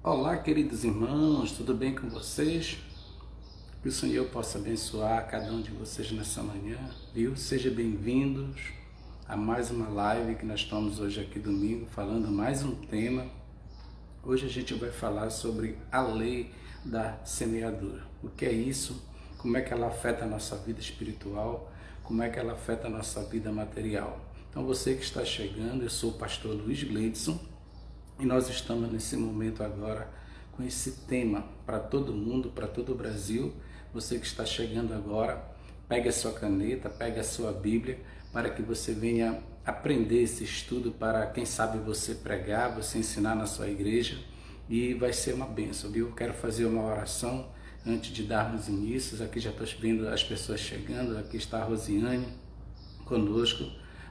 Olá, queridos irmãos, tudo bem com vocês? Que o Senhor possa abençoar cada um de vocês nessa manhã, viu? Sejam bem-vindos a mais uma live que nós estamos hoje aqui domingo, falando mais um tema. Hoje a gente vai falar sobre a lei da semeadura. O que é isso? Como é que ela afeta a nossa vida espiritual? Como é que ela afeta a nossa vida material? Então você que está chegando, eu sou o pastor Luiz Gleidson, e nós estamos nesse momento agora com esse tema para todo mundo, para todo o Brasil. Você que está chegando agora, pegue a sua caneta, pegue a sua Bíblia, para que você venha aprender esse estudo, para quem sabe você pregar, você ensinar na sua igreja, e vai ser uma bênção, viu? Eu quero fazer uma oração antes de darmos início. Aqui já estou vendo as pessoas chegando, aqui está a Rosiane conosco,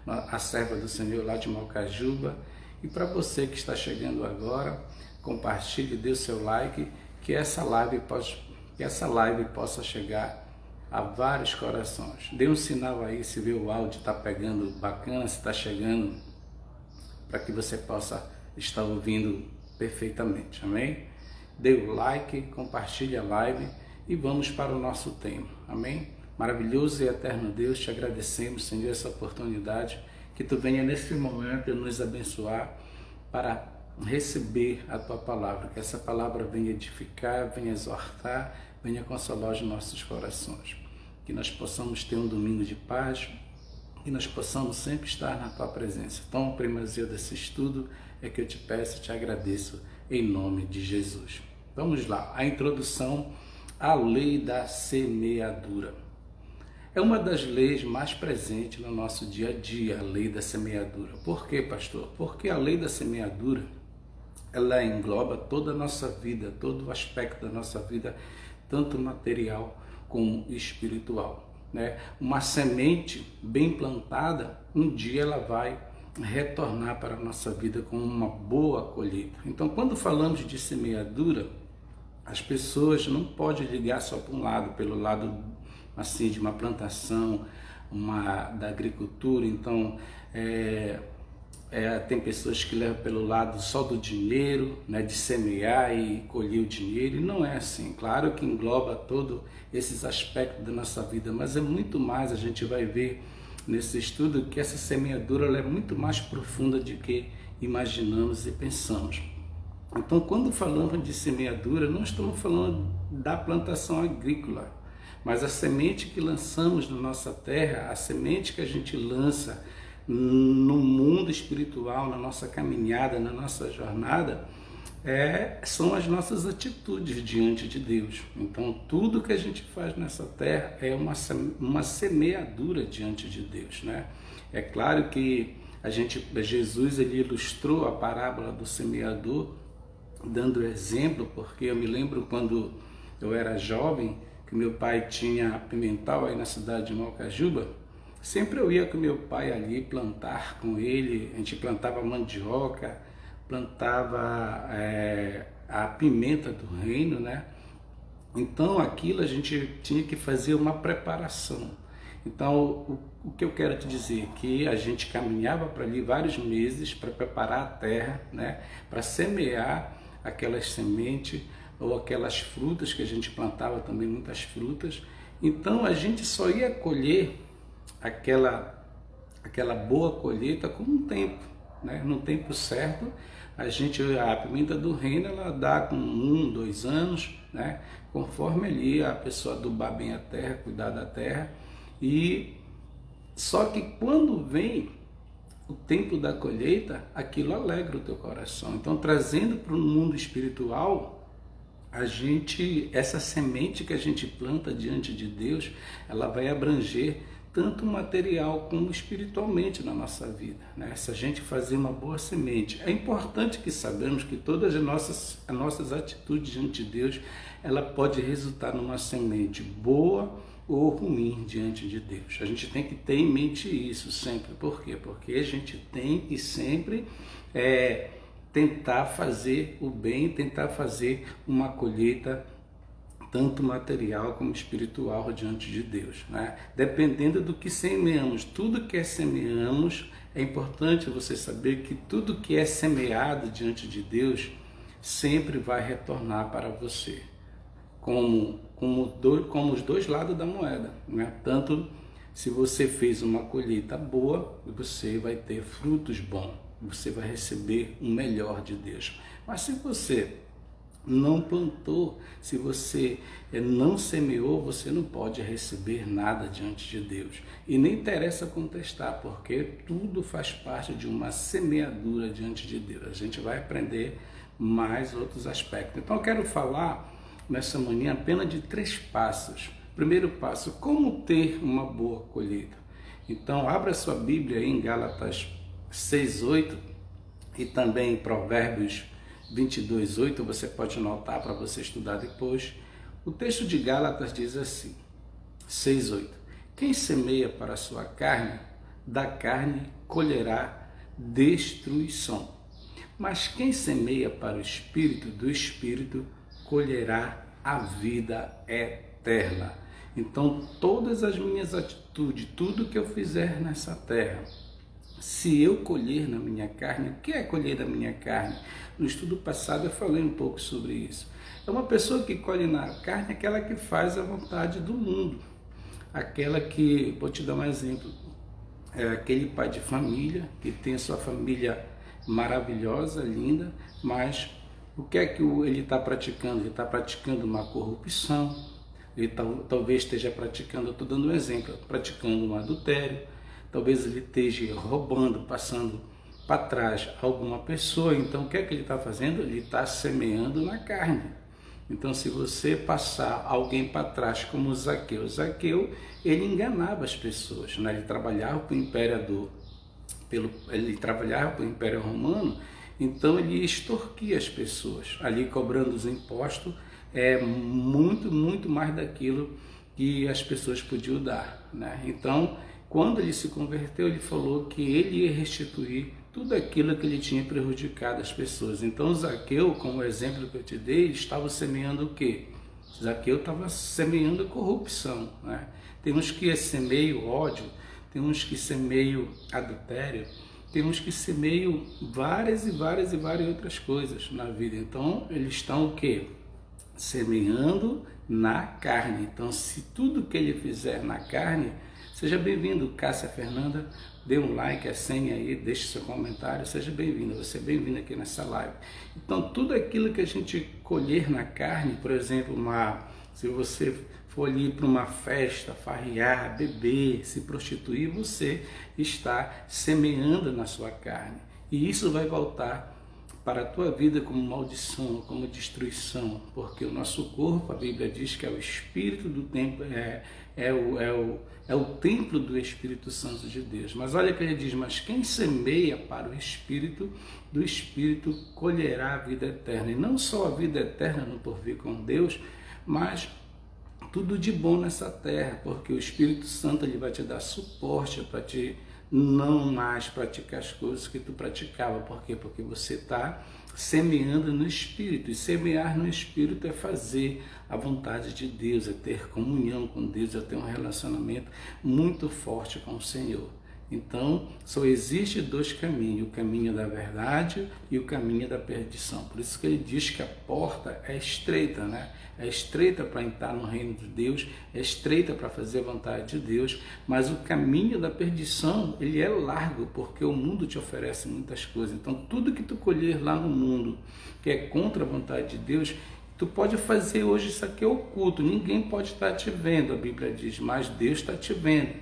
a serva do Senhor lá de Malcajuba. E para você que está chegando agora, compartilhe, dê o seu like, que essa live possa chegar a vários corações. Dê um sinal aí se vê o áudio está pegando bacana, se está chegando, para que você possa estar ouvindo perfeitamente, amém? Dê o like, compartilhe a live e vamos para o nosso tema, amém? Maravilhoso e eterno Deus, te agradecemos, Senhor, essa oportunidade, que tu venha nesse momento nos abençoar para receber a tua palavra, que essa palavra venha edificar, venha exortar, venha consolar os nossos corações, que nós possamos ter um domingo de paz, que nós possamos sempre estar na tua presença. Então, o primazia desse estudo é que eu te peço e te agradeço em nome de Jesus. Vamos lá, a introdução à lei da semeadura. É uma das leis mais presentes no nosso dia a dia, a lei da semeadura. Por quê, pastor? Porque a lei da semeadura, ela engloba toda a nossa vida, todo o aspecto da nossa vida, tanto material como espiritual, né? Uma semente bem plantada, um dia ela vai retornar para a nossa vida com uma boa colheita. Então, quando falamos de semeadura, as pessoas não podem ligar só para um lado, pelo lado assim de uma plantação, da agricultura. Então tem pessoas que levam pelo lado só do dinheiro, né, de semear e colher o dinheiro, e não é assim. Claro que engloba todos esses aspectos da nossa vida, mas é muito mais. A gente vai ver nesse estudo que essa semeadura ela é muito mais profunda do que imaginamos e pensamos. Então, quando falamos de semeadura, não estamos falando da plantação agrícola, mas a semente que lançamos na nossa terra, a semente que a gente lança no mundo espiritual, na nossa caminhada, na nossa jornada, são as nossas atitudes diante de Deus. Então, tudo que a gente faz nessa terra é uma semeadura diante de Deus, né? É claro que Jesus ele ilustrou a parábola do semeador, dando exemplo, porque eu me lembro quando eu era jovem, que meu pai tinha pimental aí na cidade de Malcajuba. Sempre eu ia com meu pai ali plantar com ele. A gente plantava mandioca, plantava a pimenta do reino, né? Então aquilo a gente tinha que fazer uma preparação. Então o que eu quero te dizer é que a gente caminhava para ali vários meses para preparar a terra, né? Para semear aquelas sementes ou aquelas frutas que a gente plantava também, muitas frutas. Então a gente só ia colher aquela boa colheita com um tempo, né? No tempo certo. A pimenta do reino ela dá com 1, 2 anos, né? Conforme ali a pessoa adubar bem a terra, cuidar da terra. E só que quando vem o tempo da colheita, aquilo alegra o teu coração. Então, trazendo para o mundo espiritual, essa semente que a gente planta diante de Deus, ela vai abranger tanto material como espiritualmente na nossa vida, né? Se a gente fazer uma boa semente, é importante que sabemos que todas as nossas atitudes diante de Deus, ela pode resultar numa semente boa ou ruim diante de Deus. A gente tem que ter em mente isso sempre. Por quê? Porque a gente tem que sempre tentar fazer o bem, tentar fazer uma colheita tanto material como espiritual diante de Deus, né? Dependendo do que semeamos, tudo que semeamos, é importante você saber que tudo que é semeado diante de Deus sempre vai retornar para você, como os dois lados da moeda, né? Tanto se você fez uma colheita boa, você vai ter frutos bons, você vai receber o melhor de Deus. Mas se você não plantou, se você não semeou, você não pode receber nada diante de Deus. E nem interessa contestar, porque tudo faz parte de uma semeadura diante de Deus. A gente vai aprender mais outros aspectos. Então eu quero falar nessa manhã apenas de 3 passos. Primeiro passo, como ter uma boa colheita. Então abra sua Bíblia aí em Gálatas 6:8 e também em Provérbios 22:8, você pode anotar para você estudar depois. O texto de Gálatas diz assim, 6:8: quem semeia para a sua carne, da carne colherá destruição. Mas quem semeia para o Espírito, do Espírito colherá a vida eterna. Então, todas as minhas atitudes, tudo que eu fizer nessa terra, se eu colher na minha carne, o que é colher na minha carne? No estudo passado eu falei um pouco sobre isso. É uma pessoa que colhe na carne, aquela que faz a vontade do mundo. Aquela que, vou te dar um exemplo, é aquele pai de família, que tem a sua família maravilhosa, linda, mas o que é que ele está praticando? Ele está praticando uma corrupção, ele talvez esteja praticando, estou dando um exemplo, praticando um adultério, talvez ele esteja roubando, passando para trás alguma pessoa. Então o que é que ele está fazendo? Ele está semeando na carne. Então se você passar alguém para trás como Zaqueu, ele enganava as pessoas, né? Ele trabalhava para o imperador, ele trabalhava para o Império Romano, então ele extorquia as pessoas, ali cobrando os impostos, muito mais daquilo que as pessoas podiam dar, né? Então, quando ele se converteu, ele falou que ele ia restituir tudo aquilo que ele tinha prejudicado as pessoas. Então, Zaqueu, como o exemplo que eu te dei, estava semeando o quê? Zaqueu estava semeando corrupção, né? Tem uns que semeiam ódio, tem uns que semeiam adultério, tem uns que semeiam várias outras coisas na vida. Então, eles estão o quê? Semeando na carne. Então, se tudo que ele fizer na carne, seja bem-vindo, Cássia Fernanda, dê um like, acene aí, deixe seu comentário, seja bem-vindo, você é bem-vindo aqui nessa live. Então, tudo aquilo que a gente colher na carne, por exemplo, se você for ali para uma festa, farrear, beber, se prostituir, você está semeando na sua carne. E isso vai voltar para a tua vida como maldição, como destruição, porque o nosso corpo, a Bíblia diz que é o espírito do templo, é o templo do Espírito Santo de Deus. Mas olha que ele diz, mas quem semeia para o Espírito, do Espírito colherá a vida eterna. E não só a vida eterna no porvir com Deus, mas tudo de bom nessa terra, porque o Espírito Santo ele vai te dar suporte para te não mais praticar as coisas que tu praticava. Por quê? Porque você está semeando no Espírito, e semear no Espírito é fazer a vontade de Deus, é ter comunhão com Deus, é ter um relacionamento muito forte com o Senhor. Então, só existe 2 caminhos, o caminho da verdade e o caminho da perdição. Por isso que ele diz que a porta é estreita, né? É estreita para entrar no reino de Deus, é estreita para fazer a vontade de Deus, mas o caminho da perdição, ele é largo, porque o mundo te oferece muitas coisas. Então, tudo que tu colher lá no mundo, que é contra a vontade de Deus, tu pode fazer hoje, isso aqui é oculto, ninguém pode estar te vendo, a Bíblia diz, mas Deus está te vendo.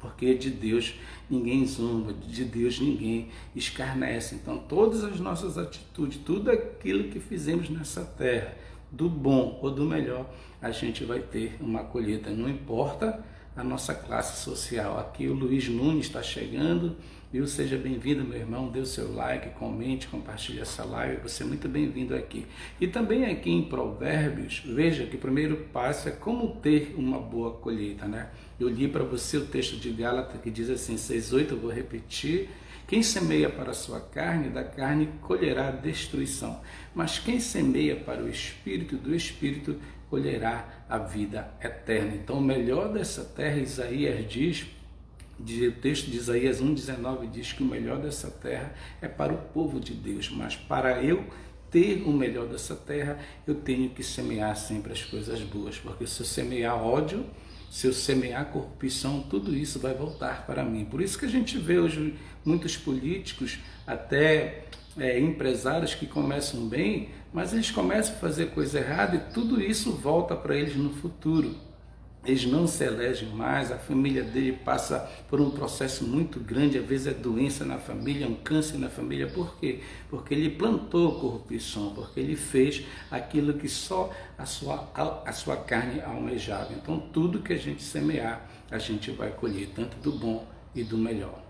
Porque de Deus ninguém zomba, de Deus ninguém escarnece. Então todas as nossas atitudes, tudo aquilo que fizemos nessa terra, do bom ou do melhor, a gente vai ter uma colheita, não importa a nossa classe social. Aqui o Luiz Nunes está chegando, viu? Seja bem-vindo, meu irmão, dê o seu like, comente, compartilhe essa live, você é muito bem-vindo aqui. E também aqui em Provérbios, veja que o primeiro passo é como ter uma boa colheita, né? Eu li para você o texto de Gálatas que diz assim, 6:8, eu vou repetir, quem semeia para a sua carne, da carne colherá destruição, mas quem semeia para o Espírito, do Espírito colherá a vida eterna. Então o melhor dessa terra, Isaías diz, o texto de Isaías 1:19 diz que o melhor dessa terra é para o povo de Deus, mas para eu ter o melhor dessa terra, eu tenho que semear sempre as coisas boas, porque se eu semear ódio, se eu semear corrupção, tudo isso vai voltar para mim. Por isso que a gente vê hoje muitos políticos, até empresários que começam bem, mas eles começam a fazer coisa errada e tudo isso volta para eles no futuro. Eles não se elegem mais, a família dele passa por um processo muito grande, às vezes é doença na família, um câncer na família. Por quê? Porque ele plantou corrupção, porque ele fez aquilo que só a sua carne almejava. Então tudo que a gente semear, a gente vai colher, tanto do bom e do melhor.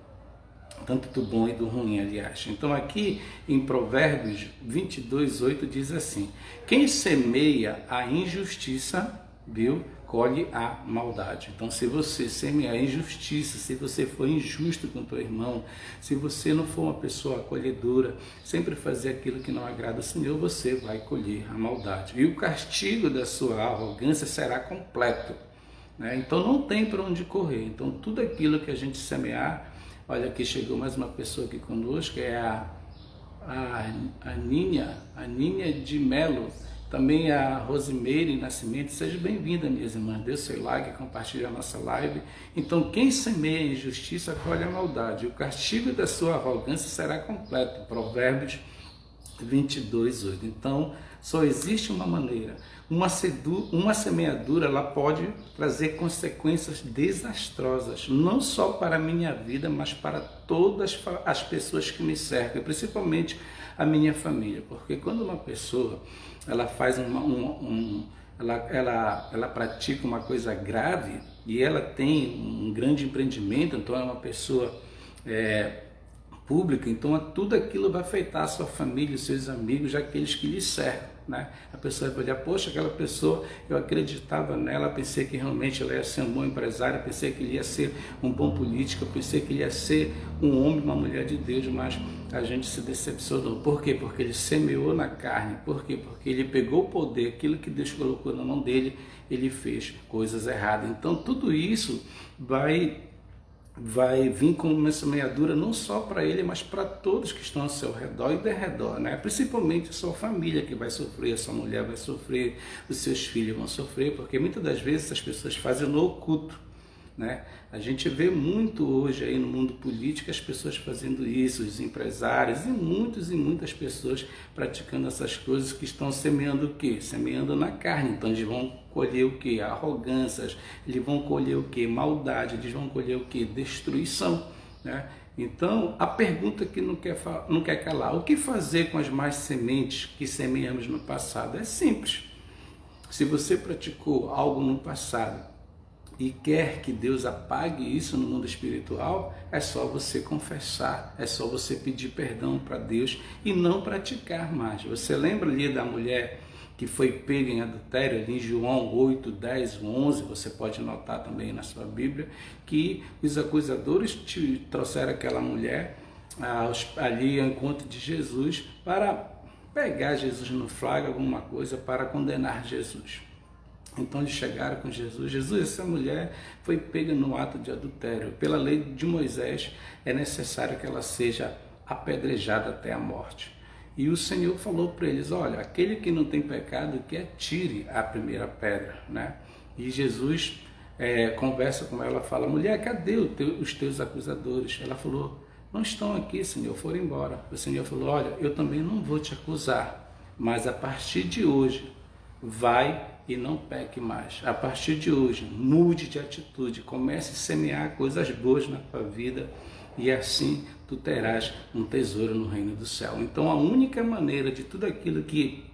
Tanto do bom e do ruim, aliás. Então aqui em Provérbios 22:8 diz assim: quem semeia a injustiça, viu, colhe a maldade. Então, se você semear injustiça, se você for injusto com o teu irmão, se você não for uma pessoa acolhedora, sempre fazer aquilo que não agrada ao Senhor, você vai colher a maldade. E o castigo da sua arrogância será completo, né? Então, não tem para onde correr. Então, tudo aquilo que a gente semear, olha, aqui chegou mais uma pessoa aqui conosco, é a Ninha de Melo. Também a Rosimeire Nascimento, seja bem-vinda, minhas irmãs, dê o seu like, compartilhe a nossa live. Então, quem semeia a injustiça, colhe a maldade, o castigo da sua arrogância será completo, Provérbios 22:8. Então, só existe uma maneira, uma semeadura, ela pode trazer consequências desastrosas, não só para a minha vida, mas para todas as pessoas que me cercam, principalmente a minha família, porque quando uma pessoa ela faz ela pratica uma coisa grave e ela tem um grande empreendimento, então é uma pessoa pública, então tudo aquilo vai afetar a sua família, os seus amigos, aqueles que lhe cercam, né? A pessoa vai olhar, poxa, aquela pessoa, eu acreditava nela, pensei que realmente ela ia ser um bom empresário, pensei que ele ia ser um bom político, pensei que ele ia ser um homem, uma mulher de Deus, mas a gente se decepcionou. Por quê? Porque ele semeou na carne. Por quê? Porque ele pegou o poder, aquilo que Deus colocou na mão dele, ele fez coisas erradas. Então tudo isso vai vir como uma semeadura não só para ele, mas para todos que estão ao seu redor e derredor, né? Principalmente a sua família que vai sofrer, a sua mulher vai sofrer, os seus filhos vão sofrer, porque muitas das vezes as pessoas fazem no oculto, né? A gente vê muito hoje aí no mundo político as pessoas fazendo isso, os empresários e muitas pessoas praticando essas coisas que estão semeando o quê? Semeando na carne. Então eles vão colher o quê? Arrogâncias, eles vão colher o quê? Maldade, eles vão colher o quê? Destruição, né? Então a pergunta que não quer calar, o que fazer com as más sementes que semeamos no passado? É simples. Se você praticou algo no passado e quer que Deus apague isso no mundo espiritual, é só você confessar, é só você pedir perdão para Deus e não praticar mais. Você lembra ali da mulher que foi pega em adultério, ali em João 8, 10, 11, você pode notar também na sua Bíblia, que os acusadores trouxeram aquela mulher ali ao encontro de Jesus para pegar Jesus no flagra, alguma coisa, para condenar Jesus. Então eles chegaram com Jesus, essa mulher foi pega no ato de adultério. Pela lei de Moisés é necessário que ela seja apedrejada até a morte. E o Senhor falou para eles, olha, aquele que não tem pecado, que atire a primeira pedra, né? E Jesus conversa com ela, fala, mulher, cadê os teus acusadores? Ela falou, não estão aqui, Senhor, foram embora. O Senhor falou, olha, eu também não vou te acusar, mas a partir de hoje, vai e não peque mais. A partir de hoje, mude de atitude, comece a semear coisas boas na tua vida e assim tu terás um tesouro no reino do céu. Então a única maneira de tudo aquilo que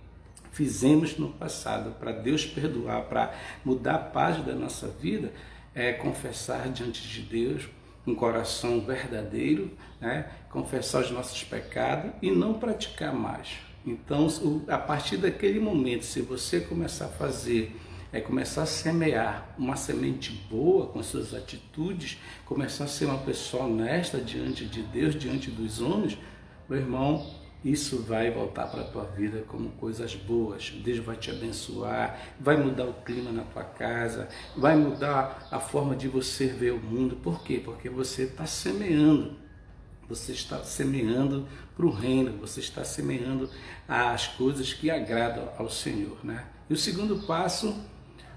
fizemos no passado para Deus perdoar, para mudar a página da nossa vida, é confessar diante de Deus um coração verdadeiro, né? Confessar os nossos pecados e não praticar mais. Então, a partir daquele momento, se você começar a fazer, começar a semear uma semente boa com suas atitudes, começar a ser uma pessoa honesta diante de Deus, diante dos homens, meu irmão, isso vai voltar para a tua vida como coisas boas. Deus vai te abençoar, vai mudar o clima na tua casa, vai mudar a forma de você ver o mundo. Por quê? Porque você está semeando. Você está semeando para o reino, você está semeando as coisas que agradam ao Senhor, né? E o segundo passo,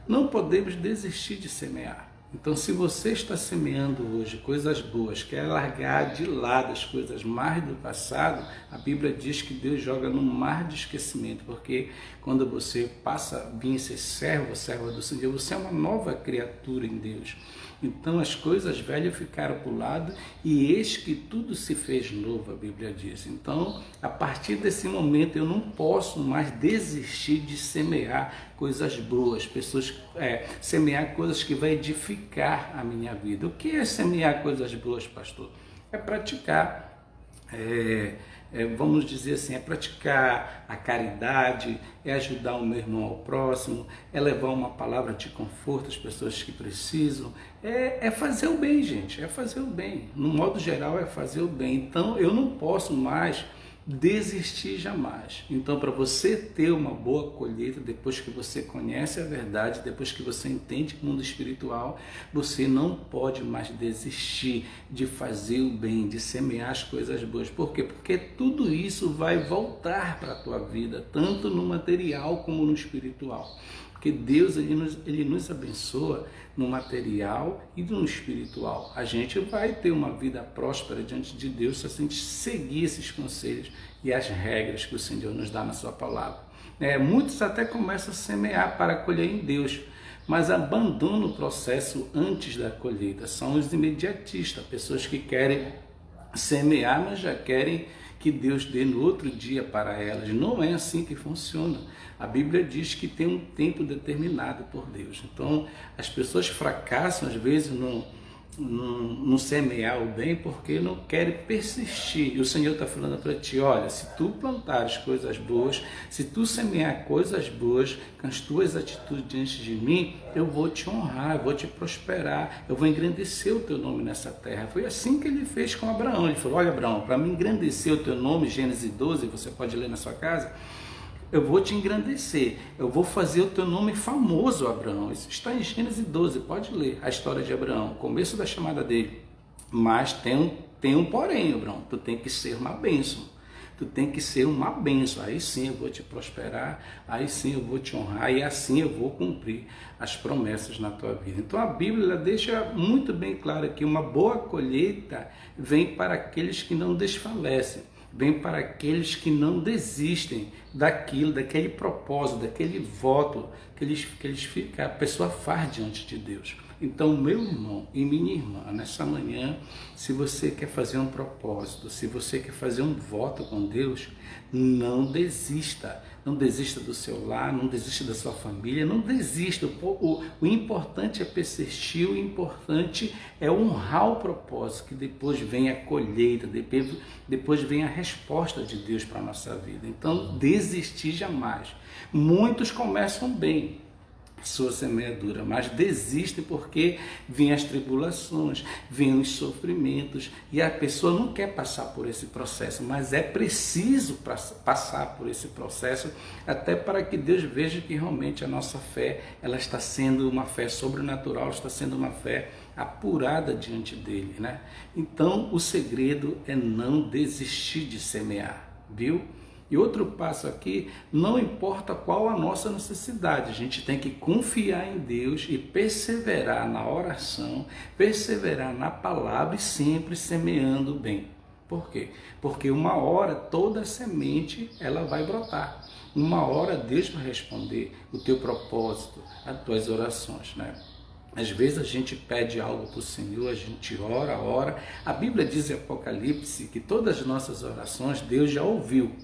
não podemos desistir de semear. Então, se você está semeando hoje coisas boas, quer largar de lado as coisas mais do passado, a Bíblia diz que Deus joga no mar de esquecimento, porque quando você passa a vir ser servo, serva do Senhor, você é uma nova criatura em Deus. Então as coisas velhas ficaram para o lado e eis que tudo se fez novo, a Bíblia diz. Então, a partir desse momento, eu não posso mais desistir de semear coisas boas, semear coisas que vão edificar a minha vida. O que é semear coisas boas, pastor? É praticar. Vamos dizer assim, é praticar a caridade, é ajudar o meu irmão ao próximo, é levar uma palavra de conforto às pessoas que precisam, é fazer o bem, gente, é fazer o bem. No modo geral, é fazer o bem. Então, eu não posso mais desistir jamais. Então, para você ter uma boa colheita, depois que você conhece a verdade, depois que você entende o mundo espiritual, você não pode mais desistir de fazer o bem, de semear as coisas boas. Por quê? Porque tudo isso vai voltar para a tua vida, tanto no material como no espiritual. Porque Deus ele nos abençoa no material e no espiritual. A gente vai ter uma vida próspera diante de Deus se a gente seguir esses conselhos e as regras que o Senhor nos dá na sua palavra. Muitos até começam a semear para colher em Deus, mas abandonam o processo antes da colheita. São os imediatistas, pessoas que querem semear, mas já querem que Deus dê no outro dia para elas. Não é assim que funciona. A Bíblia diz que tem um tempo determinado por Deus. Então, as pessoas fracassam, às vezes, no semear o bem, porque não querem persistir. E o Senhor está falando para ti, olha, se tu plantares coisas boas, se tu semear coisas boas, com as tuas atitudes diante de mim, eu vou te honrar, eu vou te prosperar, eu vou engrandecer o teu nome nessa terra. Foi assim que ele fez com Abraão. Ele falou, olha, Abraão, para me engrandecer o teu nome, Gênesis 12, você pode ler na sua casa, eu vou te engrandecer, eu vou fazer o teu nome famoso, Abraão. Isso está em Gênesis 12, pode ler a história de Abraão, começo da chamada dele. Mas tem um porém, Abraão, tu tem que ser uma bênção. Tu tem que ser uma bênção, aí sim eu vou te prosperar, aí sim eu vou te honrar e assim eu vou cumprir as promessas na tua vida. Então a Bíblia ela deixa muito bem claro que uma boa colheita vem para aqueles que não desfalecem. Vem para aqueles que não desistem daquele propósito, daquele voto que a pessoa faz diante de Deus. Então, meu irmão e minha irmã, nessa manhã, se você quer fazer um propósito, se você quer fazer um voto com Deus, não desista. Não desista do seu lar, não desista da sua família, não desista. O importante é persistir, o importante é honrar o propósito, que depois vem a colheita, depois vem a resposta de Deus para a nossa vida. Então, desistir jamais. Muitos começam bem sua semeadura, mas desistem porque vêm as tribulações, vêm os sofrimentos e a pessoa não quer passar por esse processo, mas é preciso passar por esse processo até para que Deus veja que realmente a nossa fé ela está sendo uma fé sobrenatural, está sendo uma fé apurada diante dele, né? Então o segredo é não desistir de semear, viu? E outro passo aqui, não importa qual a nossa necessidade, a gente tem que confiar em Deus e perseverar na oração, perseverar na palavra e sempre semeando bem. Por quê? Porque uma hora toda semente ela vai brotar. Uma hora Deus vai responder o teu propósito, as tuas orações, né? Às vezes a gente pede algo para o Senhor, a gente ora. A Bíblia diz em Apocalipse que todas as nossas orações Deus já ouviu.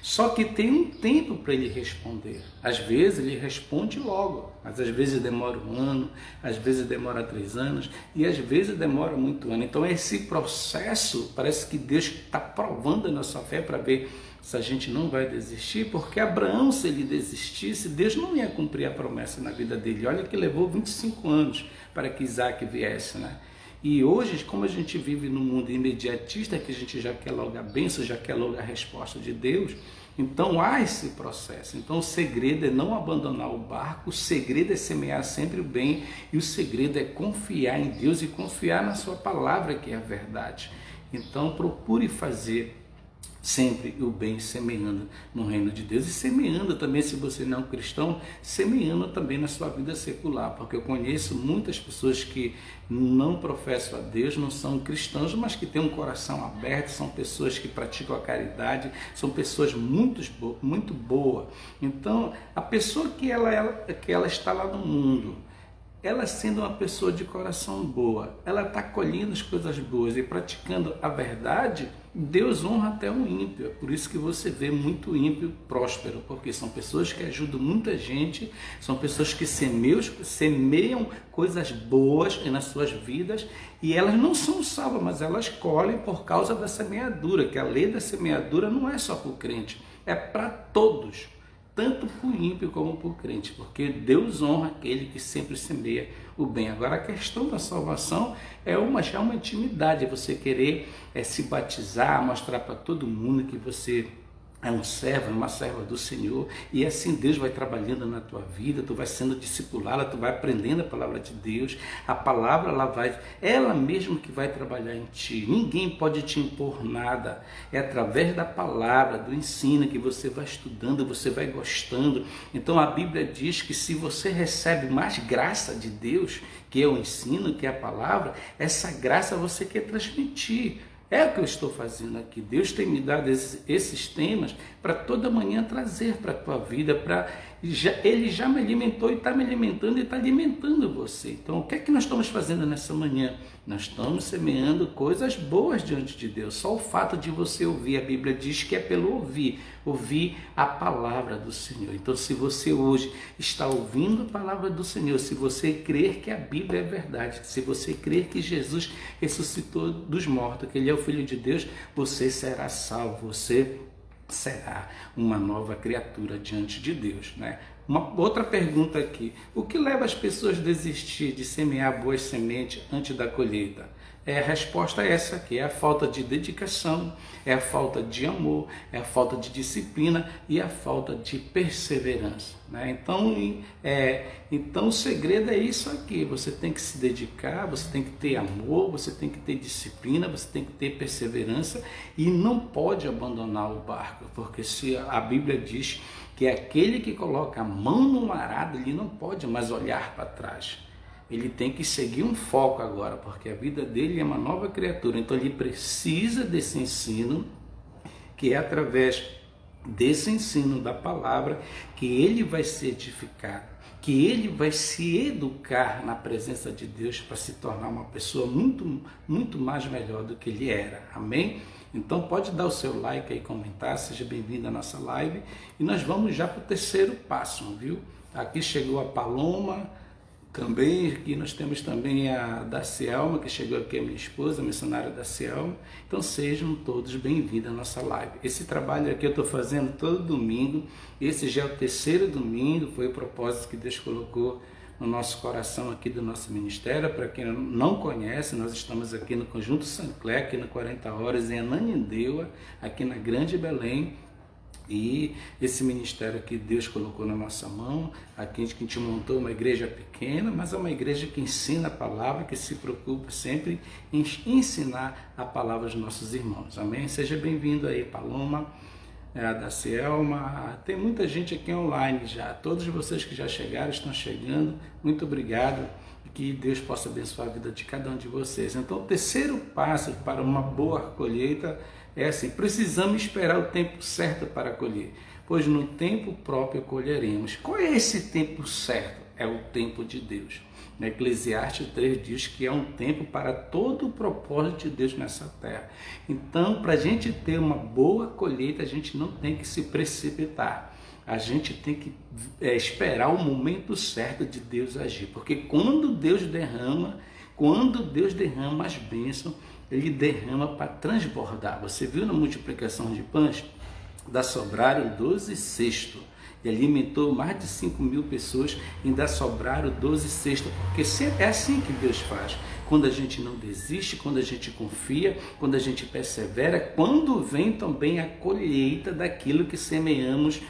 Só que tem um tempo para ele responder. Às vezes ele responde logo, mas às vezes demora 1 ano, às vezes demora 3 anos e às vezes demora muito ano. Então esse processo parece que Deus está provando a nossa fé para ver se a gente não vai desistir, porque Abraão, se ele desistisse, Deus não ia cumprir a promessa na vida dele. Olha que levou 25 anos para que Isaac viesse, né? E hoje, como a gente vive num mundo imediatista, que a gente já quer logo a bênção, já quer logo a resposta de Deus, então há esse processo. Então o segredo é não abandonar o barco, o segredo é semear sempre o bem e o segredo é confiar em Deus e confiar na sua palavra, que é a verdade. Então procure fazer sempre o bem, semeando no reino de Deus e semeando também, se você não é um cristão, semeando também na sua vida secular, porque eu conheço muitas pessoas que não professam a Deus, não são cristãos, mas que têm um coração aberto, são pessoas que praticam a caridade, são pessoas muito boas. Então, a pessoa que ela está lá no mundo, ela sendo uma pessoa de coração boa, ela está colhendo as coisas boas e praticando a verdade, Deus honra até um ímpio. É por isso que você vê muito ímpio próspero, porque são pessoas que ajudam muita gente, são pessoas que semeiam coisas boas nas suas vidas e elas não são salvas, mas elas colhem por causa da semeadura, que a lei da semeadura não é só para o crente, é para todos. Tanto para o ímpio como para o crente, porque Deus honra aquele que sempre semeia o bem. Agora, a questão da salvação já é uma intimidade, é você querer se batizar, mostrar para todo mundo que você é um servo, uma serva do Senhor, e assim Deus vai trabalhando na tua vida, tu vai sendo discipulada, tu vai aprendendo a palavra de Deus, a palavra ela mesma que vai trabalhar em ti, ninguém pode te impor nada, é através da palavra, do ensino que você vai estudando, você vai gostando. Então a Bíblia diz que se você recebe mais graça de Deus, que é o ensino, que é a palavra, essa graça você quer transmitir. É o que eu estou fazendo aqui. Deus tem me dado esses temas para toda manhã trazer para a tua vida. Ele já me alimentou e está me alimentando e está alimentando você. Então, o que é que nós estamos fazendo nessa manhã? Nós estamos semeando coisas boas diante de Deus. Só o fato de você ouvir, a Bíblia diz que é pelo ouvir a palavra do Senhor. Então, se você hoje está ouvindo a palavra do Senhor, se você crer que a Bíblia é verdade, se você crer que Jesus ressuscitou dos mortos, que Ele é o Filho de Deus, você será salvo, você será uma nova criatura diante de Deus, né? Uma outra pergunta aqui: o que leva as pessoas a desistir de semear boas sementes antes da colheita? A resposta é essa aqui: é a falta de dedicação, é a falta de amor, é a falta de disciplina e a falta de perseverança, né? Então o segredo é isso aqui: você tem que se dedicar, você tem que ter amor, você tem que ter disciplina, você tem que ter perseverança e não pode abandonar o barco, porque se a Bíblia diz que aquele que coloca a mão no arado, ele não pode mais olhar para trás. Ele tem que seguir um foco agora, porque a vida dele é uma nova criatura. Então ele precisa desse ensino, que é através desse ensino da palavra que ele vai se edificar, que ele vai se educar na presença de Deus para se tornar uma pessoa muito, muito mais melhor do que ele era. Amém? Então pode dar o seu like aí, comentar, seja bem-vindo à nossa live. E nós vamos já para o terceiro passo, viu? Aqui chegou a Paloma, também aqui nós temos também a Dacielma, que chegou aqui, a minha esposa, a missionária Dacielma. Então sejam todos bem-vindos à nossa live. Esse trabalho aqui eu estou fazendo todo domingo, esse já é o terceiro domingo, foi o propósito que Deus colocou no nosso coração aqui do nosso ministério. Para quem não conhece, nós estamos aqui no Conjunto Sancler, aqui no 40 Horas, em Ananindeua, aqui na Grande Belém. E esse ministério que Deus colocou na nossa mão, aqui a gente montou uma igreja pequena, mas é uma igreja que ensina a palavra, que se preocupa sempre em ensinar a palavra aos nossos irmãos. Amém? Seja bem-vindo aí, Paloma, a Dacielma, tem muita gente aqui online já, todos vocês que já chegaram, estão chegando, muito obrigado, que Deus possa abençoar a vida de cada um de vocês. Então, o terceiro passo para uma boa colheita é assim: precisamos esperar o tempo certo para colher, pois no tempo próprio colheremos. Qual é esse tempo certo? É o tempo de Deus. No Eclesiastes 3 diz que é um tempo para todo o propósito de Deus nessa terra. Então, para a gente ter uma boa colheita, a gente não tem que se precipitar. A gente tem que esperar o momento certo de Deus agir. Porque quando Deus derrama as bênçãos, Ele derrama para transbordar. Você viu na multiplicação de pães? Da sobraram 12 cestos. E alimentou mais de 5.000 pessoas, ainda sobraram 12 cestos, porque é assim que Deus faz. Quando a gente não desiste, quando a gente confia, quando a gente persevera, quando vem também a colheita daquilo que semeamos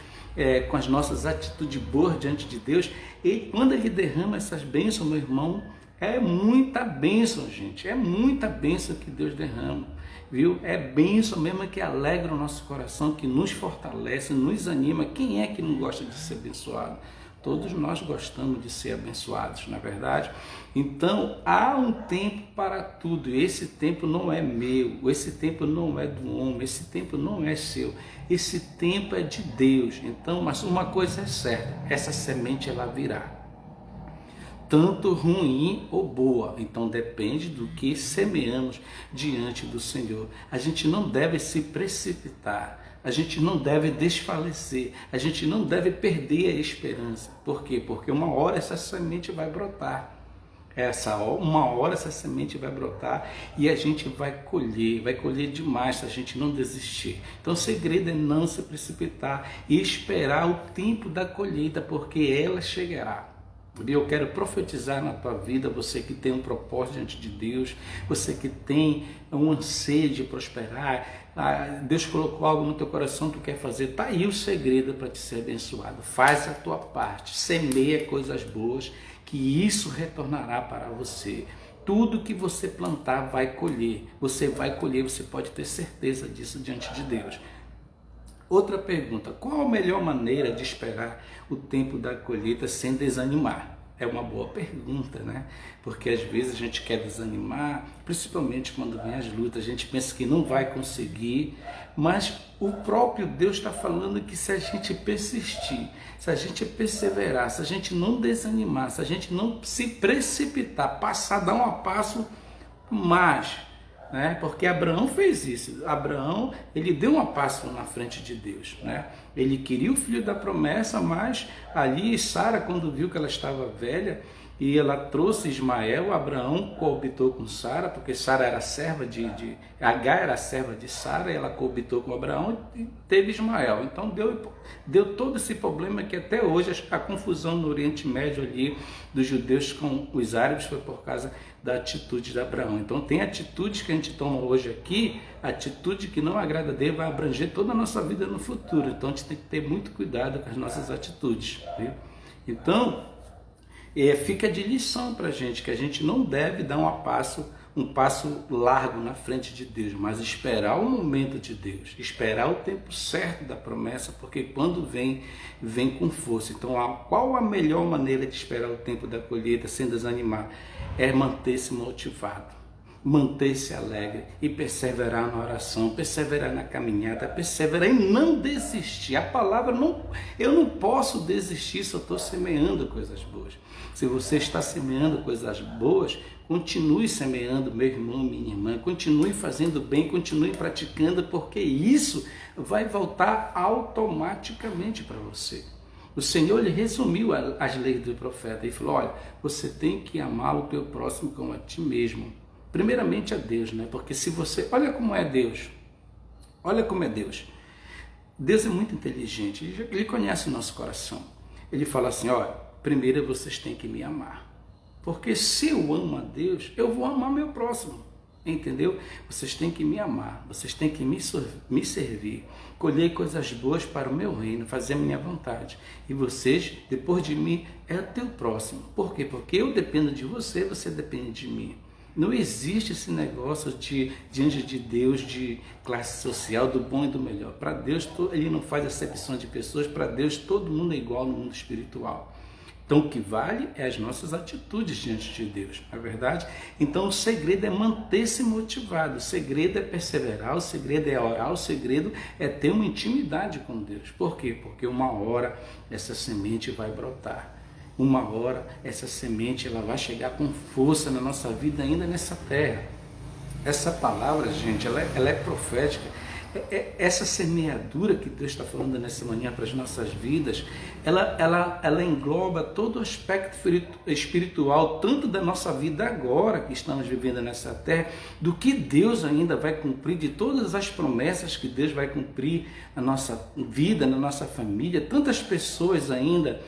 com as nossas atitudes boas diante de Deus. E quando Ele derrama essas bênçãos, meu irmão, é muita bênção, gente, é muita bênção que Deus derrama. viu? É bênção mesmo que alegra o nosso coração, que nos fortalece, nos anima. Quem é que não gosta de ser abençoado? Todos nós gostamos de ser abençoados, não é verdade? Então, há um tempo para tudo. Esse tempo não é meu, esse tempo não é do homem, esse tempo não é seu. Esse tempo é de Deus. Então, mas uma coisa é certa, essa semente ela virá. Tanto ruim ou boa, então depende do que semeamos diante do Senhor. A gente não deve se precipitar, a gente não deve desfalecer, a gente não deve perder a esperança. Por quê? Porque uma hora essa semente vai brotar. Uma hora essa semente vai brotar e a gente vai colher demais se a gente não desistir. Então o segredo é não se precipitar e esperar o tempo da colheita, porque ela chegará. Eu quero profetizar na tua vida, você que tem um propósito diante de Deus, você que tem um anseio de prosperar, Deus colocou algo no teu coração, tu quer fazer, tá aí o segredo para te ser abençoado. Faz a tua parte, semeia coisas boas, que isso retornará para você. Tudo que você plantar vai colher, você pode ter certeza disso diante de Deus. Outra pergunta, qual a melhor maneira de esperar o tempo da colheita sem desanimar? É uma boa pergunta, né? Porque às vezes a gente quer desanimar, principalmente quando vem as lutas, a gente pensa que não vai conseguir, mas o próprio Deus está falando que se a gente persistir, se a gente perseverar, se a gente não desanimar, se a gente não se precipitar, dar um passo mais, né? Porque Abraão fez isso. Abraão, ele deu um passo na frente de Deus, né? Ele queria o filho da promessa, mas ali Sara, quando viu que ela estava velha e ela trouxe Ismael, Abraão coabitou com Sara, porque Sara era serva Agar era serva de Sara, e ela coabitou com Abraão e teve Ismael. Então deu todo esse problema que até hoje a confusão no Oriente Médio ali dos judeus com os árabes foi por causa da atitude de Abraão. Então tem atitudes que a gente toma hoje aqui, atitude que não agrada a Deus, vai abranger toda a nossa vida no futuro. Então a gente tem que ter muito cuidado com as nossas atitudes, viu? Então fica de lição para a gente, que a gente não deve dar um passo largo na frente de Deus, mas esperar o momento de Deus, esperar o tempo certo da promessa, porque quando vem com força. Então, qual a melhor maneira de esperar o tempo da colheita sem desanimar? É manter-se motivado, manter-se alegre e perseverar na oração, perseverar na caminhada, perseverar em não desistir. A palavra eu não posso desistir se eu estou semeando coisas boas. Se você está semeando coisas boas, continue semeando, meu irmão, minha irmã, continue fazendo bem, continue praticando, porque isso vai voltar automaticamente para você. O Senhor ele resumiu as leis do profeta e falou: olha, você tem que amar o teu próximo como a ti mesmo. Primeiramente a Deus, né? Porque se você... Olha como é Deus. Olha como é Deus. Deus é muito inteligente. Ele conhece o nosso coração. Ele fala assim: olha, primeiro vocês têm que me amar. Porque se eu amo a Deus, eu vou amar meu próximo. Entendeu? Vocês têm que me amar. Vocês têm que me servir. Colher coisas boas para o meu reino. Fazer a minha vontade. E vocês, depois de mim, é o teu próximo. Por quê? Porque eu dependo de você, você depende de mim. Não existe esse negócio diante de Deus de classe social, do bom e do melhor. Para Deus, ele não faz acepção de pessoas. Para Deus, todo mundo é igual no mundo espiritual. Então, o que vale é as nossas atitudes diante de Deus, não é verdade? Então, o segredo é manter-se motivado, o segredo é perseverar, o segredo é orar, o segredo é ter uma intimidade com Deus. Por quê? Porque uma hora essa semente vai brotar. Uma hora essa semente ela vai chegar com força na nossa vida ainda nessa terra. Essa palavra, gente, ela é profética. Essa semeadura que Deus está falando nessa manhã para as nossas vidas, ela engloba todo o aspecto espiritual, tanto da nossa vida agora que estamos vivendo nessa terra, do que Deus ainda vai cumprir, de todas as promessas que Deus vai cumprir na nossa vida, na nossa família. Tantas pessoas ainda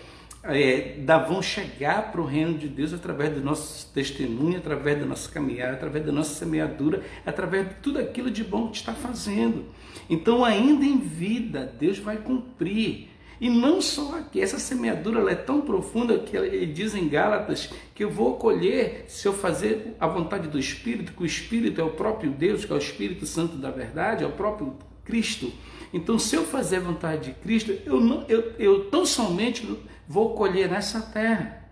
vão chegar para o reino de Deus através do nosso testemunho, através da nossa caminhada, através da nossa semeadura, através de tudo aquilo de bom que está fazendo. Então, ainda em vida, Deus vai cumprir. E não só aqui, essa semeadura ela é tão profunda que ele diz em Gálatas que eu vou colher se eu fazer a vontade do Espírito, que o Espírito é o próprio Deus, que é o Espírito Santo da verdade, é o próprio Cristo. Então, se eu fazer a vontade de Cristo, eu tão somente vou colher nessa terra.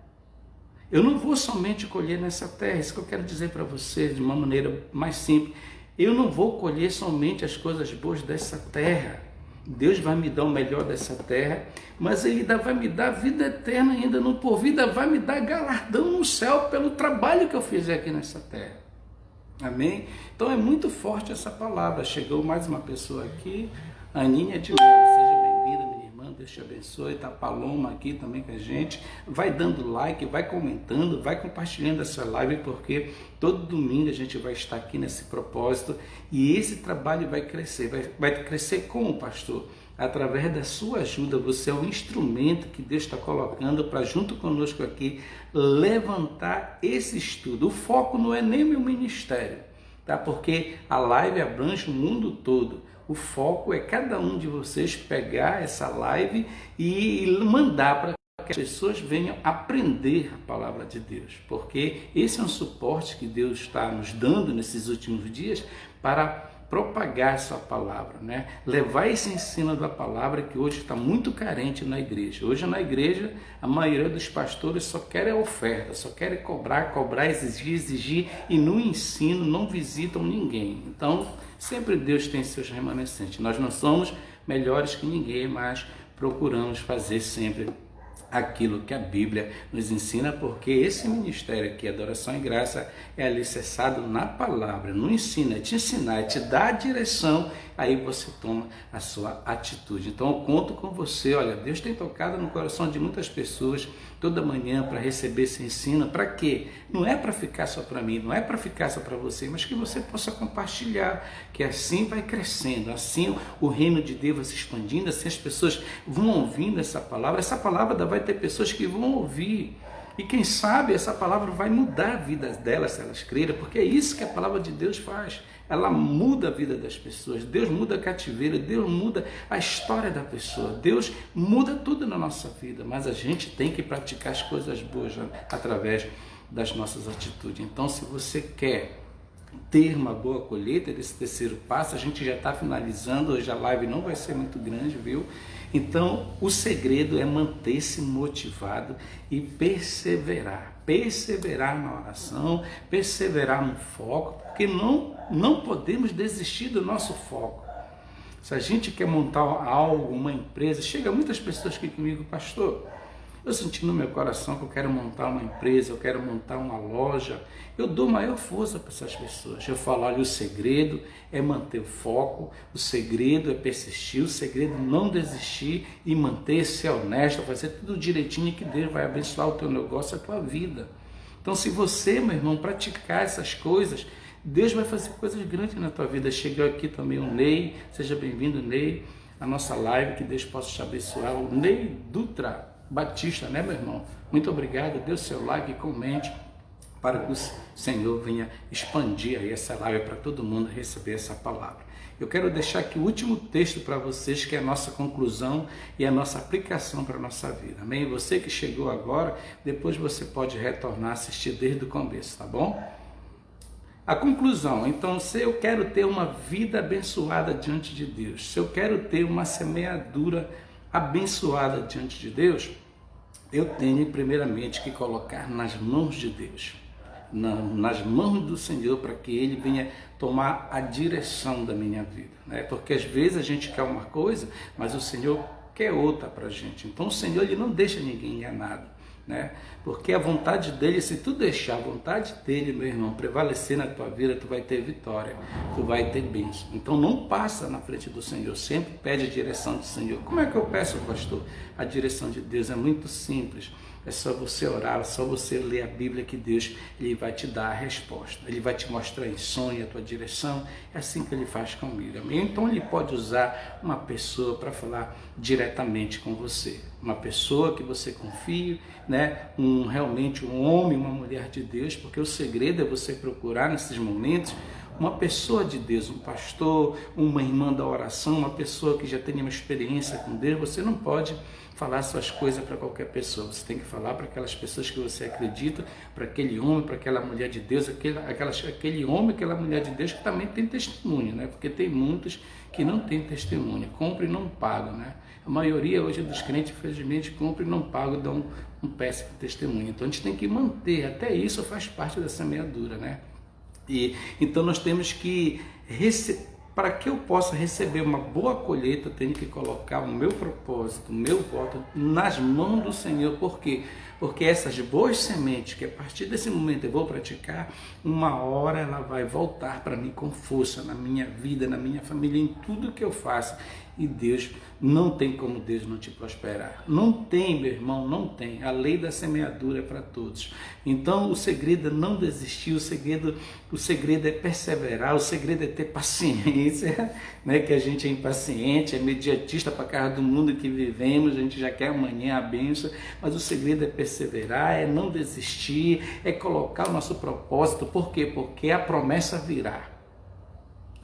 Eu não vou somente colher nessa terra, isso que eu quero dizer para vocês de uma maneira mais simples. Eu não vou colher somente as coisas boas dessa terra. Deus vai me dar o melhor dessa terra, mas Ele ainda vai me dar vida eterna ainda no porvir, vai me dar galardão no céu pelo trabalho que eu fizer aqui nessa terra. Amém? Então é muito forte essa palavra. Chegou mais uma pessoa aqui, Aninha de Mello, seja bem-vinda, minha irmã, Deus te abençoe. Tá Paloma aqui também com a gente. Vai dando like, vai comentando, vai compartilhando essa live, porque todo domingo a gente vai estar aqui nesse propósito e esse trabalho vai crescer. Vai crescer como, pastor? Através da sua ajuda. Você é um instrumento que Deus está colocando para, junto conosco aqui, levantar esse estudo. O foco não é nem meu ministério, tá? Porque a live abrange o mundo todo. O foco é cada um de vocês pegar essa live e mandar para que as pessoas venham aprender a palavra de Deus, porque esse é um suporte que Deus está nos dando nesses últimos dias para propagar essa palavra, né? Levar esse ensino da palavra que hoje está muito carente na igreja. Hoje na igreja a maioria dos pastores só quer a oferta, só querem cobrar, exigir e no ensino não visitam ninguém. Então sempre Deus tem seus remanescentes. Nós não somos melhores que ninguém, mas procuramos fazer sempre aquilo que a Bíblia nos ensina, porque esse ministério aqui, Adoração e Graça, é alicerçado na palavra, no ensino, é te ensinar, é te dar a direção, aí você toma a sua atitude. Então eu conto com você, olha, Deus tem tocado no coração de muitas pessoas toda manhã para receber esse ensino. Para quê? Não é para ficar só para mim, não é para ficar só para você, mas que você possa compartilhar, que assim vai crescendo, assim o reino de Deus vai se expandindo, assim as pessoas vão ouvindo essa palavra vai ter pessoas que vão ouvir, e quem sabe essa palavra vai mudar a vida delas se elas crerem, porque é isso que a palavra de Deus faz. Ela muda a vida das pessoas. Deus muda a cativeiro, Deus muda a história da pessoa, Deus muda tudo na nossa vida, mas a gente tem que praticar as coisas boas através das nossas atitudes. Então, se você quer ter uma boa colheita desse terceiro passo, a gente já está finalizando, hoje a live não vai ser muito grande, viu? Então, o segredo é manter-se motivado e perseverar na oração, perseverar no foco, porque não podemos desistir do nosso foco. Se a gente quer montar algo, uma empresa, chega muitas pessoas aqui comigo, pastor, eu senti no meu coração que eu quero montar uma empresa, eu quero montar uma loja. Eu dou maior força para essas pessoas. Eu falo, olha, o segredo é manter o foco, o segredo é persistir, o segredo é não desistir e manter-se honesto, fazer tudo direitinho, que Deus vai abençoar o teu negócio, a tua vida. Então, se você, meu irmão, praticar essas coisas, Deus vai fazer coisas grandes na tua vida. Chegou aqui também o Ney, seja bem-vindo, Ney, a nossa live, que Deus possa te abençoar. O Ney Dutra Batista, né, meu irmão? Muito obrigado, dê o seu like e comente para que o Senhor venha expandir aí essa live para todo mundo receber essa palavra. Eu quero deixar aqui o último texto para vocês, que é a nossa conclusão e a nossa aplicação para a nossa vida, amém? Você que chegou agora, depois você pode retornar, assistir desde o começo, tá bom? A conclusão, então, se eu quero ter uma vida abençoada diante de Deus, se eu quero ter uma semeadura abençoada diante de Deus, eu tenho primeiramente que colocar nas mãos de Deus, nas mãos do Senhor, para que Ele venha tomar a direção da minha vida, né? Porque às vezes a gente quer uma coisa, mas o Senhor quer outra para a gente. Então o Senhor, Ele não deixa ninguém enganado, né? Porque a vontade dele, se tu deixar a vontade dele, meu irmão, prevalecer na tua vida, tu vai ter vitória, tu vai ter bênção. Então não passa na frente do Senhor, sempre pede a direção do Senhor. Como é que eu peço, pastor? A direção de Deus é muito simples. É só você orar, é só você ler a Bíblia, que Deus, Ele vai te dar a resposta. Ele vai te mostrar em sonho a tua direção. É assim que Ele faz comigo, amém? Então Ele pode usar uma pessoa para falar diretamente com você. Uma pessoa que você confie, né? Realmente um homem, uma mulher de Deus, porque o segredo é você procurar nesses momentos uma pessoa de Deus, um pastor, uma irmã da oração, uma pessoa que já tenha uma experiência com Deus. Você não pode falar suas coisas para qualquer pessoa, você tem que falar para aquelas pessoas que você acredita, para aquele homem, para aquela mulher de Deus, aquele homem, aquela mulher de Deus que também tem testemunho, né? Porque tem muitos que não têm testemunho, compram e não pagam, né? A maioria hoje dos crentes, infelizmente, compram e não pagam, dão um péssimo testemunho. Então a gente tem que manter, até isso faz parte da semeadura, né? Então nós temos que para que eu possa receber uma boa colheita, eu tenho que colocar o meu propósito, o meu voto nas mãos do Senhor. Por quê? Porque essas boas sementes, que a partir desse momento eu vou praticar, uma hora ela vai voltar para mim com força, na minha vida, na minha família, em tudo que eu faço. E Deus, não tem como Deus não te prosperar. Não tem, meu irmão, não tem. A lei da semeadura é para todos. Então o segredo é não desistir, o segredo é perseverar, o segredo é ter paciência, né? Que a gente é impaciente, é imediatista para casa do mundo que vivemos, a gente já quer amanhã a bênção, mas o segredo é perseverar, é não desistir, é colocar o nosso propósito. Por quê? Porque a promessa virá.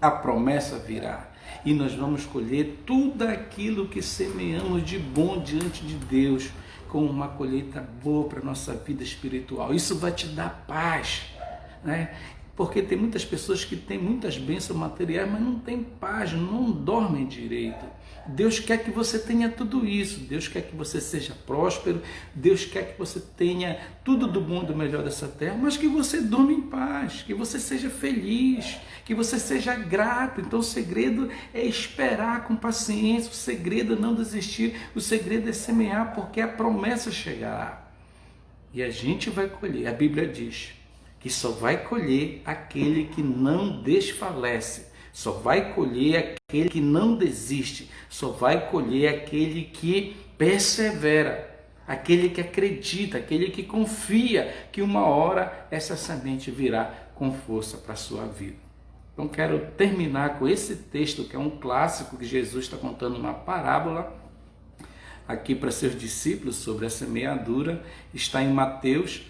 A promessa virá. E nós vamos colher tudo aquilo que semeamos de bom diante de Deus, com uma colheita boa para a nossa vida espiritual. Isso vai te dar paz, né? Porque tem muitas pessoas que têm muitas bênçãos materiais, mas não têm paz, não dormem direito. Deus quer que você tenha tudo isso, Deus quer que você seja próspero, Deus quer que você tenha tudo do bom e do melhor dessa terra, mas que você durma em paz, que você seja feliz, que você seja grato. Então o segredo é esperar com paciência, o segredo é não desistir, o segredo é semear, porque a promessa chegará. E a gente vai colher, a Bíblia diz que só vai colher aquele que não desfalece, só vai colher aquele que não desiste, só vai colher aquele que persevera, aquele que acredita, aquele que confia que uma hora essa semente virá com força para a sua vida. Então quero terminar com esse texto que é um clássico, que Jesus está contando uma parábola aqui para seus discípulos sobre a semeadura. Está em Mateus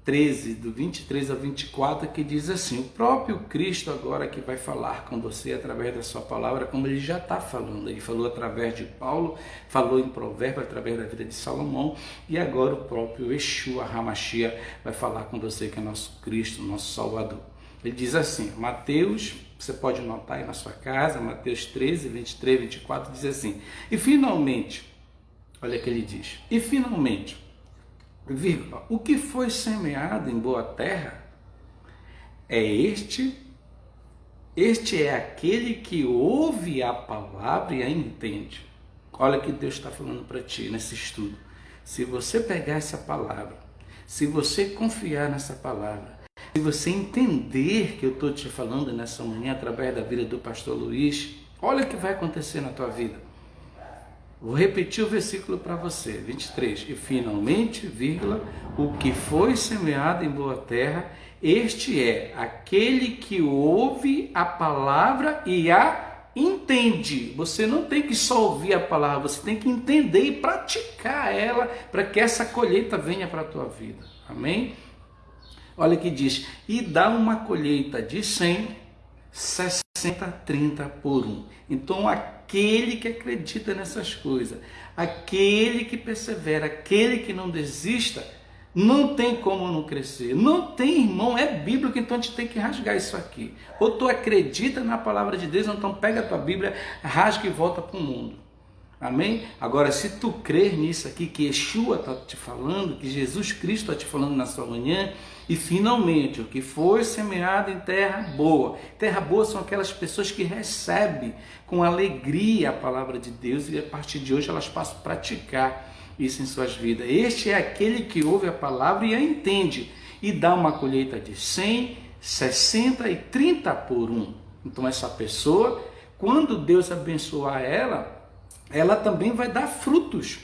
13, do 23 a 24, que diz assim: o próprio Cristo agora que vai falar com você através da sua palavra, como ele já está falando. Ele falou através de Paulo, falou em Provérbios, através da vida de Salomão, e agora o próprio Yeshua HaMashiach vai falar com você, que é nosso Cristo, nosso Salvador. Ele diz assim, Mateus, você pode notar aí na sua casa, Mateus 13, 23, 24, diz assim: e finalmente, olha o que ele diz, e finalmente, vírgula, o que foi semeado em boa terra é este é aquele que ouve a palavra e a entende. Olha o que Deus está falando para ti nesse estudo. Se você pegar essa palavra, se você confiar nessa palavra, se você entender que eu estou te falando nessa manhã através da vida do pastor Luiz, olha o que vai acontecer na tua vida. Vou repetir o versículo para você, 23. E finalmente, vírgula, o que foi semeado em boa terra, este é aquele que ouve a palavra e a entende. Você não tem que só ouvir a palavra, você tem que entender e praticar ela para que essa colheita venha para a tua vida. Amém? Olha que diz, e dá uma colheita de 100, 60, 30 por 1. Então aquele que acredita nessas coisas, aquele que persevera, aquele que não desista, não tem como não crescer. Não tem, irmão, é bíblico, então a gente tem que rasgar isso aqui. Ou tu acredita na palavra de Deus, ou então pega a tua Bíblia, rasga e volta para o mundo. Amém? Agora, se tu crer nisso aqui, que Yeshua está te falando, que Jesus Cristo está te falando na sua manhã, e finalmente, o que foi semeado em terra boa. Terra boa são aquelas pessoas que recebem com alegria a palavra de Deus, e a partir de hoje elas passam a praticar isso em suas vidas. Este é aquele que ouve a palavra e a entende, e dá uma colheita de 100, 60 e 30 por 1. Então essa pessoa, quando Deus abençoar ela também vai dar frutos.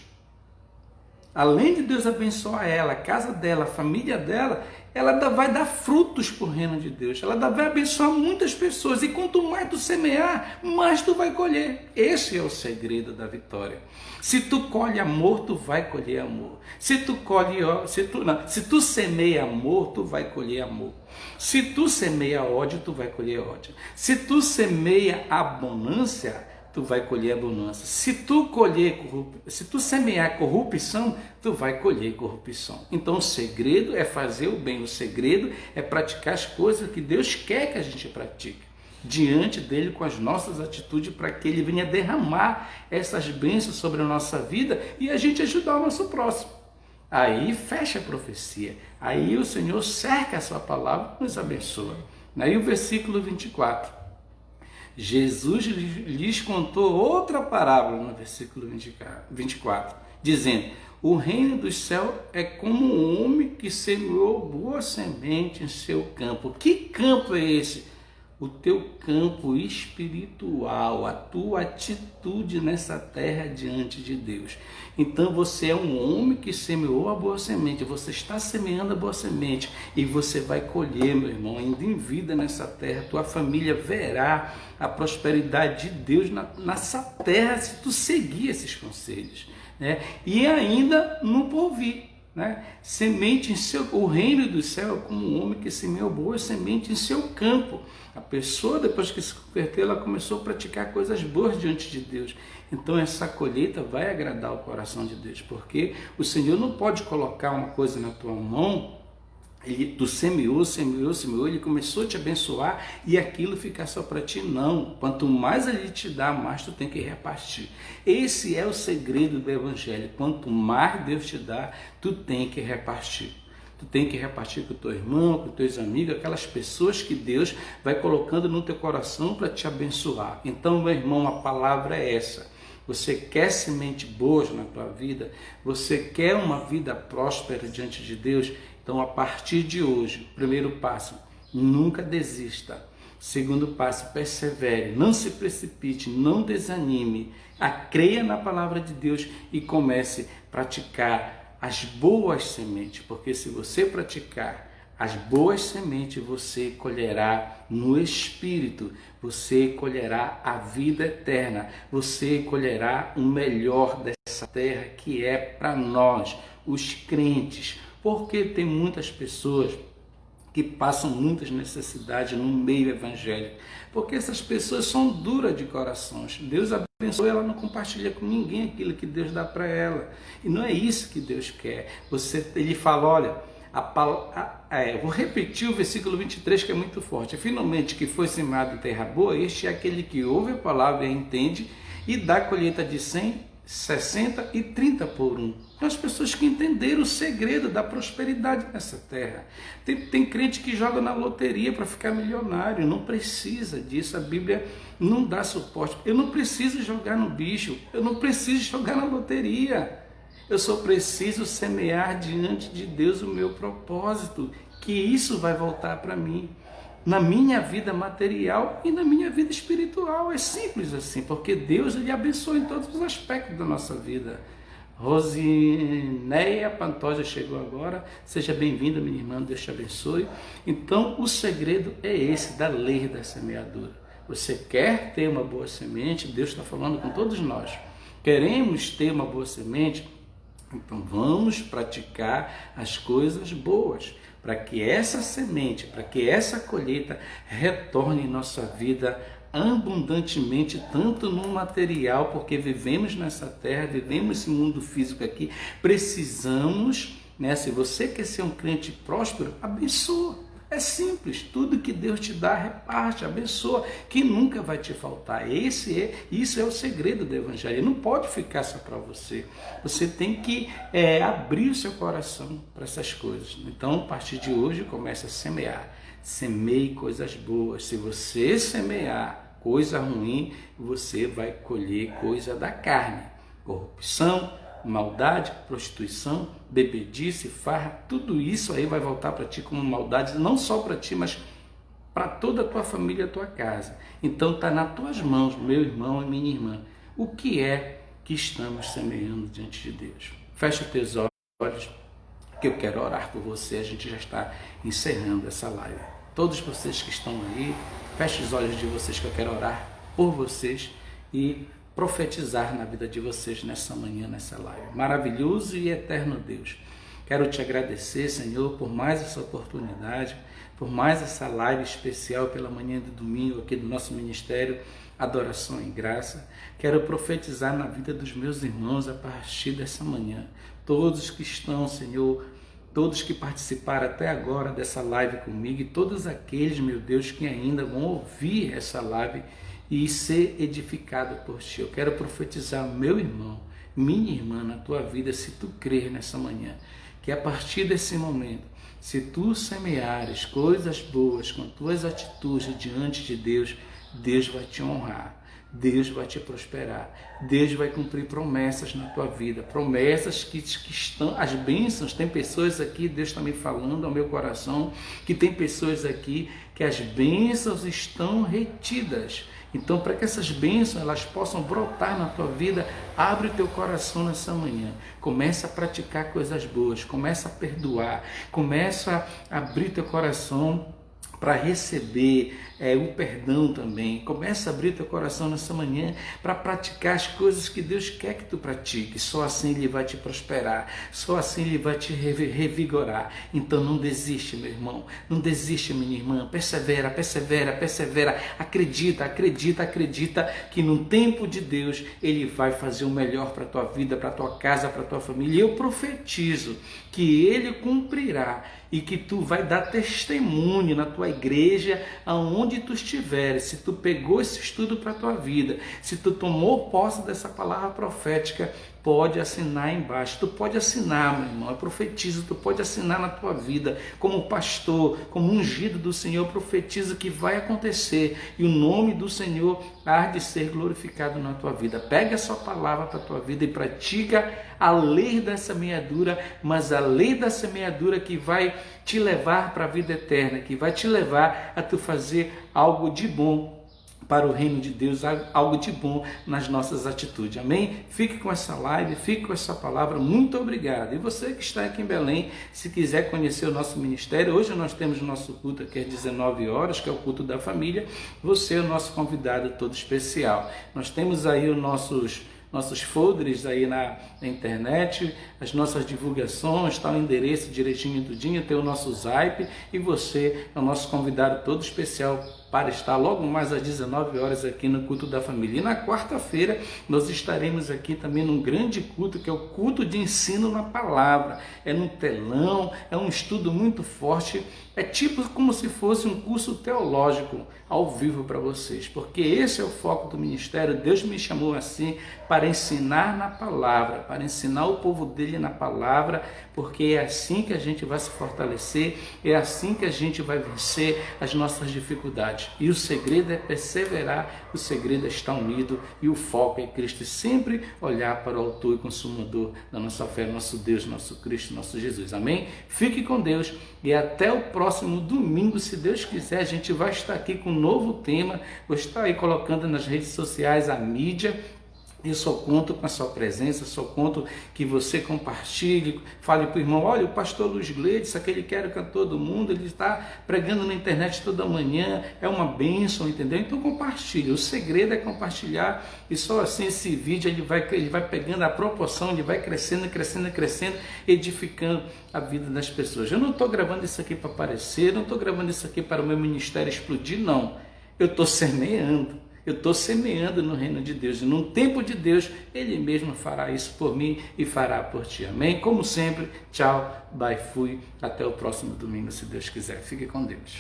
Além de Deus abençoar ela, a casa dela, a família dela, ela vai dar frutos para o reino de Deus. Ela vai abençoar muitas pessoas. E quanto mais tu semear, mais tu vai colher. Esse é o segredo da vitória. Se tu colhe amor, tu vai colher amor. Se tu semeia amor, tu vai colher amor. Se tu semeia ódio, tu vai colher ódio. Se tu semeia abundância, tu vai colher abundância. Se tu semear corrupção, tu vai colher corrupção. Então o segredo é fazer o bem, o segredo é praticar as coisas que Deus quer que a gente pratique diante dele com as nossas atitudes, para que ele venha derramar essas bênçãos sobre a nossa vida e a gente ajudar o nosso próximo. Aí fecha a profecia, aí o Senhor cerca a sua palavra e nos abençoa. Aí o versículo 24. Jesus lhes contou outra parábola no versículo 24, dizendo: o reino dos céus é como um homem que semeou boa semente em seu campo. Que campo é esse? O teu campo espiritual, a tua atitude nessa terra diante de Deus. Então você é um homem que semeou a boa semente, você está semeando a boa semente e você vai colher, meu irmão, ainda em vida nessa terra. Tua família verá a prosperidade de Deus nessa terra se tu seguir esses conselhos, né? E ainda no porvir. Né? Semente em o reino do céu é como um homem que semeou boa semente em seu campo. A pessoa, depois que se converteu, ela começou a praticar coisas boas diante de Deus. Então essa colheita vai agradar o coração de Deus, porque o Senhor não pode colocar uma coisa na tua mão. Tu semeou, ele começou a te abençoar e aquilo ficar só para ti. Não, quanto mais ele te dá, mais tu tem que repartir. Esse é o segredo do evangelho. Quanto mais Deus te dá, tu tem que repartir. Tu tem que repartir com o teu irmão, com os teus amigos, aquelas pessoas que Deus vai colocando no teu coração para te abençoar. Então, meu irmão, a palavra é essa. Você quer semente boas na tua vida? Você quer uma vida próspera diante de Deus? Então, a partir de hoje, primeiro passo, nunca desista. Segundo passo, persevere, não se precipite, não desanime. Creia na palavra de Deus e comece a praticar as boas sementes, porque se você praticar as boas sementes, você colherá no Espírito, você colherá a vida eterna, você colherá o melhor dessa terra que é para nós, os crentes. Porque tem muitas pessoas que passam muitas necessidades no meio evangélico, porque essas pessoas são duras de corações. Deus abençoa, ela não compartilha com ninguém aquilo que Deus dá para ela, e não é isso que Deus quer. Ele fala, olha, vou repetir o versículo 23, que é muito forte: finalmente que foi semeado em terra boa, este é aquele que ouve a palavra e entende, e dá colheita de 100, 60 e 30 por um. As pessoas que entenderam o segredo da prosperidade nessa terra. Tem crente que joga na loteria para ficar milionário, não precisa disso, a Bíblia não dá suporte. Eu não preciso jogar no bicho, eu não preciso jogar na loteria, eu só preciso semear diante de Deus o meu propósito, que isso vai voltar para mim, na minha vida material e na minha vida espiritual. É simples assim, porque Deus ele abençoa em todos os aspectos da nossa vida. Rosineia Pantoja chegou agora, seja bem-vinda, minha irmã, Deus te abençoe. Então o segredo é esse, da lei da semeadura. Você quer ter uma boa semente? Deus está falando com todos nós. Queremos ter uma boa semente? Então vamos praticar as coisas boas, para que essa semente, para que essa colheita retorne em nossa vida abundantemente, tanto no material, porque vivemos nessa terra, vivemos esse mundo físico aqui, precisamos, né? Se você quer ser um crente próspero, abençoa. É simples, tudo que Deus te dá, reparte, abençoa, que nunca vai te faltar. Isso é o segredo do evangelho, não pode ficar só para você. Você tem que abrir o seu coração para essas coisas. Então, a partir de hoje, comece a semear. Semeie coisas boas. Se você semear coisa ruim, você vai colher coisa da carne. Corrupção, maldade, prostituição, bebedice, farra, tudo isso aí vai voltar para ti como maldade, não só para ti, mas para toda a tua família, a tua casa. Então está nas tuas mãos, meu irmão e minha irmã, o que é que estamos semeando diante de Deus. Fecha os teus olhos, que eu quero orar por você. A gente já está encerrando essa live. Todos vocês que estão aí, feche os olhos de vocês, que eu quero orar por vocês e profetizar na vida de vocês nessa manhã, nessa live. Maravilhoso e eterno Deus, quero te agradecer, Senhor, por mais essa oportunidade, por mais essa live especial pela manhã de domingo aqui do nosso ministério, adoração em graça. Quero profetizar na vida dos meus irmãos a partir dessa manhã. Todos que estão, Senhor, todos que participaram até agora dessa live comigo e todos aqueles, meu Deus, que ainda vão ouvir essa live e ser edificado por Ti. Eu quero profetizar, meu irmão, minha irmã, na tua vida, se tu crer nessa manhã, que a partir desse momento, se tu semeares coisas boas com tuas atitudes diante de Deus, Deus vai te honrar. Deus vai te prosperar, Deus vai cumprir promessas na tua vida, promessas que estão, as bênçãos. Tem pessoas aqui, Deus está me falando ao meu coração, que tem pessoas aqui que as bênçãos estão retidas. Então, para que essas bênçãos elas possam brotar na tua vida, abre o teu coração nessa manhã, começa a praticar coisas boas, começa a perdoar, começa a abrir teu coração para receber o perdão também. Começa a abrir teu coração nessa manhã para praticar as coisas que Deus quer que tu pratique. Só assim Ele vai te prosperar, só assim Ele vai te revigorar. Então não desiste, meu irmão, não desiste, minha irmã, persevera, persevera, persevera, acredita, acredita, acredita que no tempo de Deus Ele vai fazer o melhor para a tua vida, para a tua casa, para a tua família. E eu profetizo que Ele cumprirá e que tu vai dar testemunho na tua igreja, aonde tu estiveres. Se tu pegou esse estudo para a tua vida, se tu tomou posse dessa palavra profética, pode assinar embaixo. Tu pode assinar, meu irmão, eu profetizo, tu pode assinar na tua vida, como pastor, como ungido do Senhor, eu profetizo que vai acontecer e o nome do Senhor há de ser glorificado na tua vida. Pega essa palavra para a tua vida e pratica a lei da semeadura, mas a lei da semeadura que vai te levar para a vida eterna, que vai te levar a tu fazer algo de bom para o reino de Deus, algo de bom nas nossas atitudes, amém? Fique com essa live, fique com essa palavra, muito obrigado. E você que está aqui em Belém, se quiser conhecer o nosso ministério, hoje nós temos o nosso culto aqui às 19 horas, que é o culto da família, você é o nosso convidado todo especial. Nós temos aí os nossos folders aí na internet, as nossas divulgações, está o endereço direitinho, tudinho, tem o nosso Zap e você é o nosso convidado todo especial para estar logo mais às 19 horas aqui no culto da família. E na quarta-feira nós estaremos aqui também num grande culto, que é o culto de ensino na palavra. É no telão, é um estudo muito forte, é tipo como se fosse um curso teológico ao vivo para vocês, porque esse é o foco do ministério. Deus me chamou assim para ensinar na palavra, para ensinar o povo dele na palavra, porque é assim que a gente vai se fortalecer, é assim que a gente vai vencer as nossas dificuldades. E o segredo é perseverar, o segredo é estar unido e o foco é Cristo, e sempre olhar para o autor e consumador da nossa fé, nosso Deus, nosso Cristo, nosso Jesus, amém? Fique com Deus e até o próximo domingo, se Deus quiser. A gente vai estar aqui com um novo tema, vou estar aí colocando nas redes sociais a mídia. Eu só conto com a sua presença, só conto que você compartilhe, fale para o irmão: olha, o pastor Luiz Gleides, aquele que era cantor do mundo, ele está pregando na internet toda manhã, é uma bênção, entendeu? Então compartilhe, o segredo é compartilhar, e só assim esse vídeo ele vai pegando a proporção, ele vai crescendo, crescendo, crescendo, edificando a vida das pessoas. Eu não estou gravando isso aqui para aparecer, não estou gravando isso aqui para o meu ministério explodir, não. Eu estou semeando. Eu estou semeando no reino de Deus, e no tempo de Deus, Ele mesmo fará isso por mim e fará por ti, amém? Como sempre, tchau, bye, fui, até o próximo domingo, se Deus quiser. Fique com Deus.